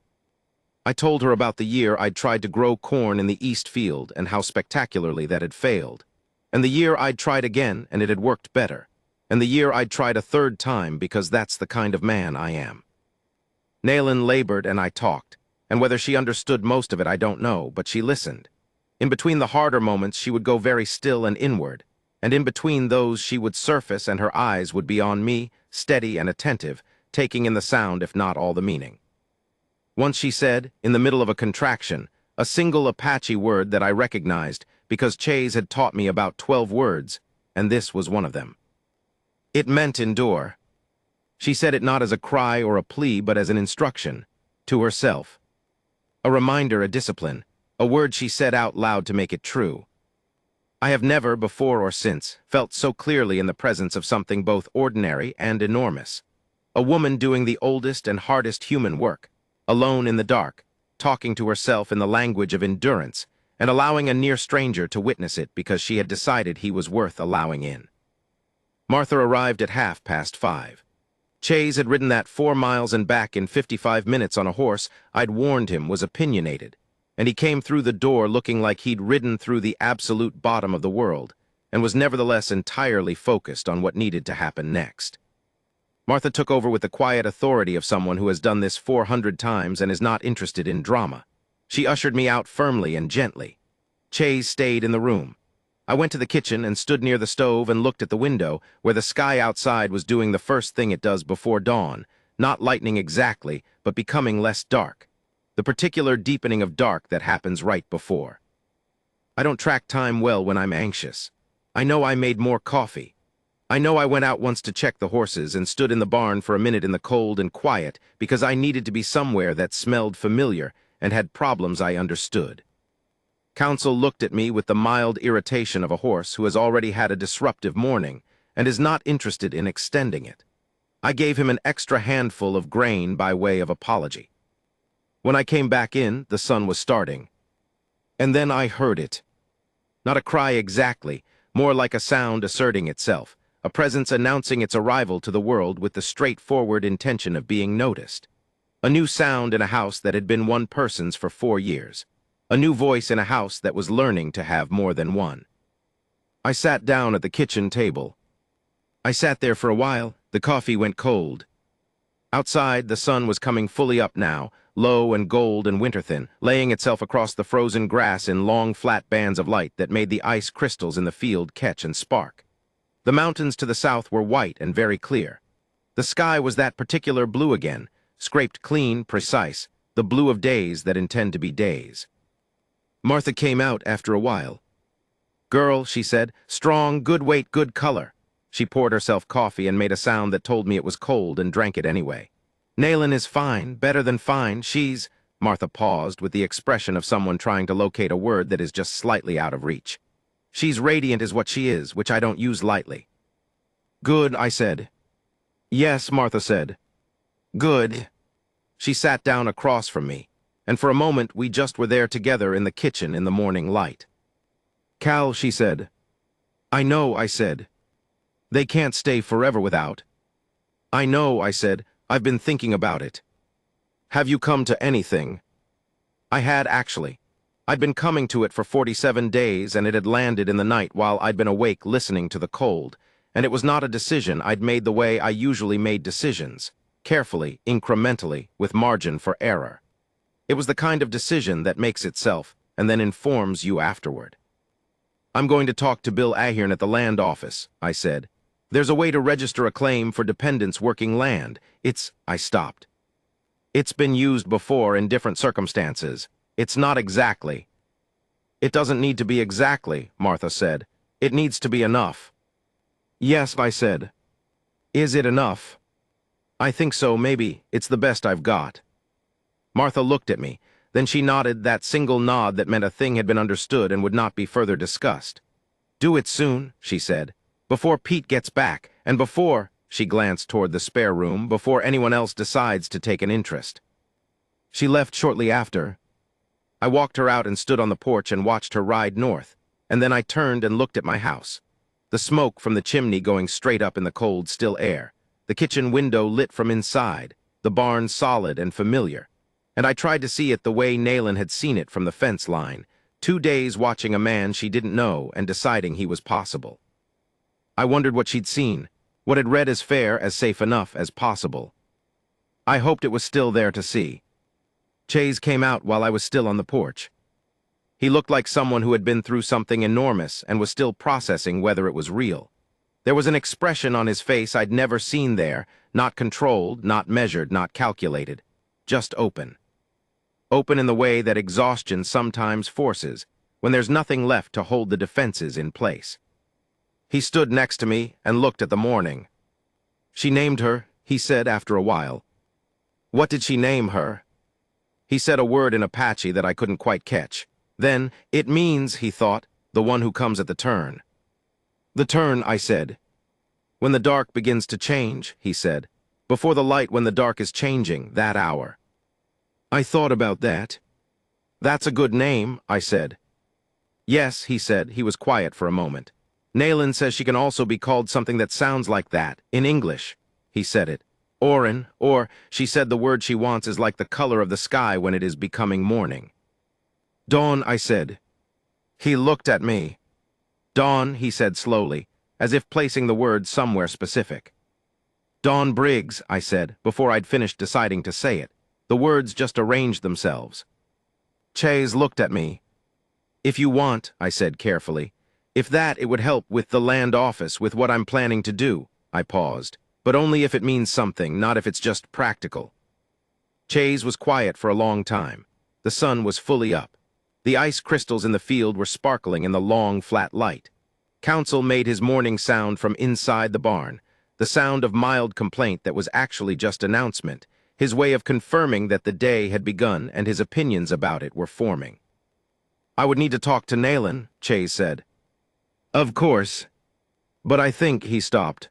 I told her about the year I'd tried to grow corn in the East Field and how spectacularly that had failed, and the year I'd tried again and it had worked better, and the year I'd tried a third time because that's the kind of man I am. Naylin labored and I talked, and whether she understood most of it I don't know, but she listened. In between the harder moments she would go very still and inward, and in between those she would surface and her eyes would be on me, steady and attentive, taking in the sound if not all the meaning. Once she said, in the middle of a contraction, a single Apache word that I recognized because Chase had taught me about 12 words, and this was one of them. It meant endure. She said it not as a cry or a plea but as an instruction, to herself. A reminder, a discipline, a word she said out loud to make it true. I have never, before or since, felt so clearly in the presence of something both ordinary and enormous. A woman doing the oldest and hardest human work, alone in the dark, talking to herself in the language of endurance, and allowing a near stranger to witness it because she had decided he was worth allowing in. Martha arrived at 5:30. Chase had ridden that 4 miles and back in 55 minutes on a horse I'd warned him was opinionated, and he came through the door looking like he'd ridden through the absolute bottom of the world, and was nevertheless entirely focused on what needed to happen next. Martha took over with the quiet authority of someone who has done this 400 times and is not interested in drama. She ushered me out firmly and gently. Chase stayed in the room. I went to the kitchen and stood near the stove and looked at the window, where the sky outside was doing the first thing it does before dawn, not lightening exactly, but becoming less dark. The particular deepening of dark that happens right before. I don't track time well when I'm anxious. I know I made more coffee. I know I went out once to check the horses and stood in the barn for a minute in the cold and quiet because I needed to be somewhere that smelled familiar and had problems I understood. Counsel looked at me with the mild irritation of a horse who has already had a disruptive morning and is not interested in extending it. I gave him an extra handful of grain by way of apology. When I came back in, the sun was starting. And then I heard it. Not a cry exactly, more like a sound asserting itself, a presence announcing its arrival to the world with the straightforward intention of being noticed. A new sound in a house that had been one person's for 4 years. A new voice in a house that was learning to have more than one. I sat down at the kitchen table. I sat there for a while. The coffee went cold. Outside, the sun was coming fully up now, low and gold and winter-thin, laying itself across the frozen grass in long, flat bands of light that made the ice crystals in the field catch and spark. The mountains to the south were white and very clear. The sky was that particular blue again, scraped clean, precise, the blue of days that intend to be days. Martha came out after a while. "Girl," she said, "strong, good weight, good color." She poured herself coffee and made a sound that told me it was cold and drank it anyway. "Nailin' is fine, better than fine. She's—" Martha paused with the expression of someone trying to locate a word that is just slightly out of reach. "She's radiant is what she is, which I don't use lightly." "Good," I said. "Yes," Martha said. "Good." She sat down across from me, and for a moment we just were there together in the kitchen in the morning light. "Cal," she said. "I know," I said. "They can't stay forever without." "I know," I said. "I've been thinking about it." "Have you come to anything?" I had, actually. I'd been coming to it for 47 days, and it had landed in the night while I'd been awake listening to the cold, and it was not a decision I'd made the way I usually made decisions, carefully, incrementally, with margin for error. It was the kind of decision that makes itself, and then informs you afterward. "I'm going to talk to Bill Ahern at the land office," I said. "There's a way to register a claim for dependents working land. I stopped. "It's been used before in different circumstances. It's not exactly." "It doesn't need to be exactly," Martha said. "It needs to be enough." "Yes," I said. "Is it enough?" "I think so, maybe. It's the best I've got." Martha looked at me. Then she nodded, that single nod that meant a thing had been understood and would not be further discussed. "Do it soon," she said. "Before Pete gets back, and before," she glanced toward the spare room, "before anyone else decides to take an interest." She left shortly after. I walked her out and stood on the porch and watched her ride north, and then I turned and looked at my house. The smoke from the chimney going straight up in the cold, still air, the kitchen window lit from inside, the barn solid and familiar, and I tried to see it the way Nailin had seen it from the fence line, 2 days watching a man she didn't know and deciding he was possible. I wondered what she'd seen, what had read as fair, as safe enough as possible. I hoped it was still there to see. Chase came out while I was still on the porch. He looked like someone who had been through something enormous and was still processing whether it was real. There was an expression on his face I'd never seen there, not controlled, not measured, not calculated, just open. Open in the way that exhaustion sometimes forces, when there's nothing left to hold the defenses in place. He stood next to me and looked at the morning. "She named her," he said after a while. "What did she name her?" He said a word in Apache that I couldn't quite catch. Then, "It means," he thought, "the one who comes at the turn." "The turn," I said. "When the dark begins to change," he said. "Before the light when the dark is changing, that hour." I thought about that. "That's a good name," I said. "Yes," he said. He was quiet for a moment. "Nailin says she can also be called something that sounds like that, in English." He said it. "Orin, or, she said the word she wants is like the color of the sky when it is becoming morning." "Dawn," I said. He looked at me. "Dawn," he said slowly, as if placing the word somewhere specific. "Dawn Briggs," I said, before I'd finished deciding to say it. The words just arranged themselves. Chase looked at me. "If you want," I said carefully. "If that, it would help with the land office, with what I'm planning to do." I paused. "But only if it means something, not if it's just practical." Chase was quiet for a long time. The sun was fully up. The ice crystals in the field were sparkling in the long, flat light. Counsel made his morning sound from inside the barn, the sound of mild complaint that was actually just announcement, his way of confirming that the day had begun and his opinions about it were forming. I would need to talk to Nayland, Chase said. Of course. But I think he stopped.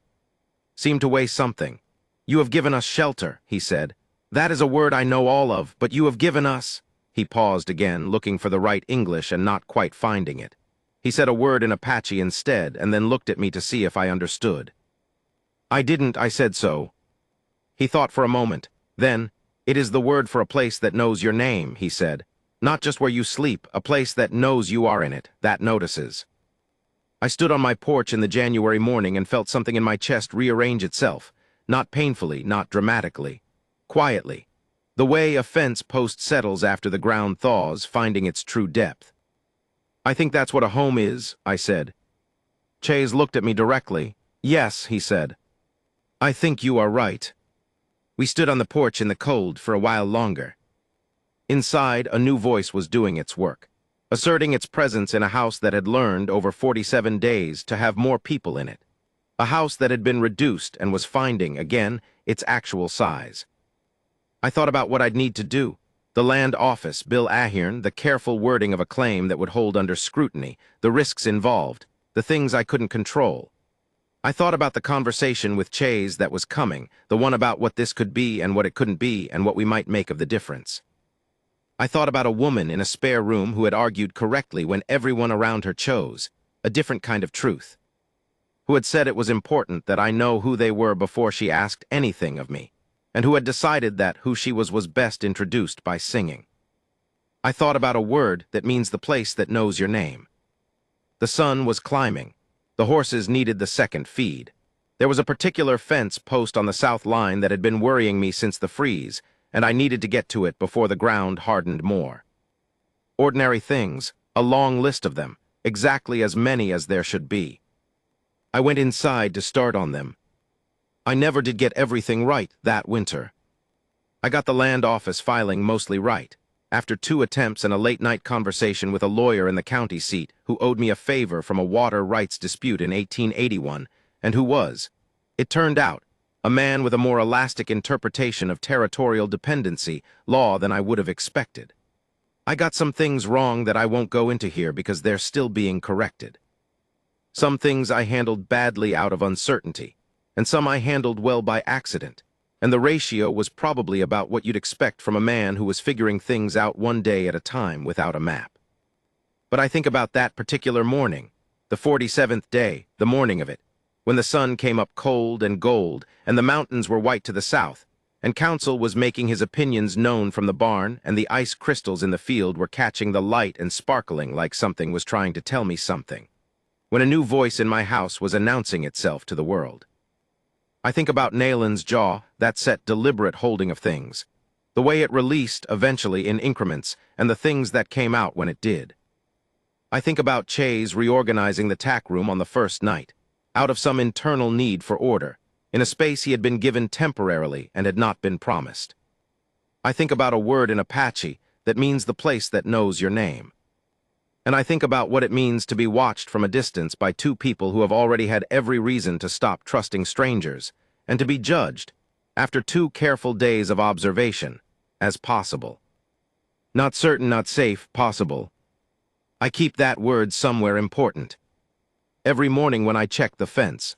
Seemed to weigh something. You have given us shelter, he said. That is a word I know all of, but you have given us... He paused again, looking for the right English and not quite finding it. He said a word in Apache instead, and then looked at me to see if I understood. I didn't, I said so. He thought for a moment. Then, it is the word for a place that knows your name, he said. Not just where you sleep, a place that knows you are in it, that notices. I stood on my porch in the January morning and felt something in my chest rearrange itself, not painfully, not dramatically, quietly, the way a fence post settles after the ground thaws, finding its true depth. I think that's what a home is, I said. Chase looked at me directly. Yes, he said. I think you are right. We stood on the porch in the cold for a while longer. Inside, a new voice was doing its work, asserting its presence in a house that had learned over 47 days to have more people in it. A house that had been reduced and was finding, again, its actual size. I thought about what I'd need to do. The land office, Bill Ahern, the careful wording of a claim that would hold under scrutiny, the risks involved, the things I couldn't control. I thought about the conversation with Chase that was coming, the one about what this could be and what it couldn't be and what we might make of the difference. I thought about a woman in a spare room who had argued correctly when everyone around her chose, a different kind of truth, who had said it was important that I know who they were before she asked anything of me, and who had decided that who she was best introduced by singing. I thought about a word that means the place that knows your name. The sun was climbing. The horses needed the second feed. There was a particular fence post on the south line that had been worrying me since the freeze, and I needed to get to it before the ground hardened more. Ordinary things, a long list of them, exactly as many as there should be. I went inside to start on them. I never did get everything right that winter. I got the land office filing mostly right, after 2 attempts and a late-night conversation with a lawyer in the county seat who owed me a favor from a water rights dispute in 1881, and who was, it turned out, a man with a more elastic interpretation of territorial dependency law than I would have expected. I got some things wrong that I won't go into here because they're still being corrected. Some things I handled badly out of uncertainty, and some I handled well by accident, and the ratio was probably about what you'd expect from a man who was figuring things out one day at a time without a map. But I think about that particular morning, the 47th day, the morning of it, when the sun came up cold and gold, and the mountains were white to the south, and Council was making his opinions known from the barn, and the ice crystals in the field were catching the light and sparkling like something was trying to tell me something, when a new voice in my house was announcing itself to the world. I think about Nayland's jaw, that set deliberate holding of things, the way it released eventually in increments, and the things that came out when it did. I think about Chase reorganizing the tack room on the first night, out of some internal need for order, in a space he had been given temporarily and had not been promised. I think about a word in Apache that means the place that knows your name. And I think about what it means to be watched from a distance by 2 people who have already had every reason to stop trusting strangers, and to be judged, after 2 careful days of observation, as possible. Not certain, not safe, possible. I keep that word somewhere important. Every morning when I check the fence,